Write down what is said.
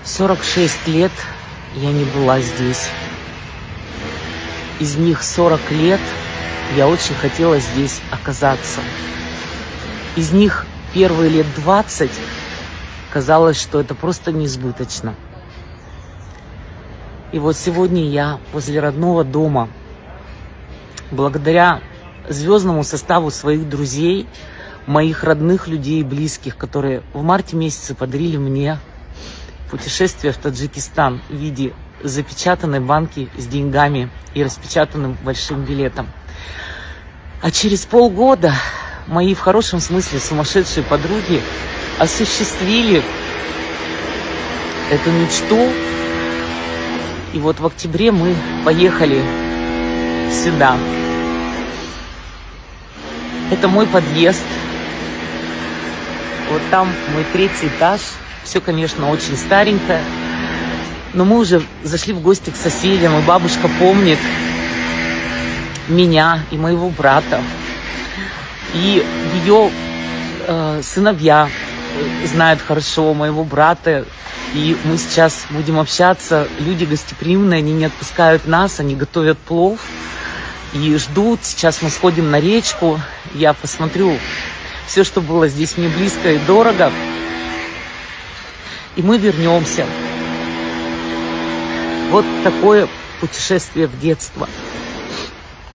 46 лет я не была здесь. Из них 40 лет я очень хотела здесь оказаться. Из них первые лет 20 казалось, что это просто несбыточно. И вот сегодня я возле родного дома, благодаря звездному составу своих друзей, моих родных людей и близких, которые в марте месяце подарили мне путешествие в Таджикистан в виде запечатанной банки с деньгами и распечатанным большим билетом. А через полгода мои, в хорошем смысле, сумасшедшие подруги осуществили эту мечту. И вот в октябре мы поехали сюда. Это мой подъезд. Вот там мой 3-й этаж. Все, конечно, очень старенькое. Но мы уже зашли в гости к соседям, и бабушка помнит меня и моего брата. И ее сыновья знают хорошо моего брата. И мы сейчас будем общаться. Люди гостеприимные, они не отпускают нас, они готовят плов и ждут. Сейчас мы сходим на речку. Я посмотрю все, что было здесь мне близко и дорого. И мы вернемся. Вот такое путешествие в детство.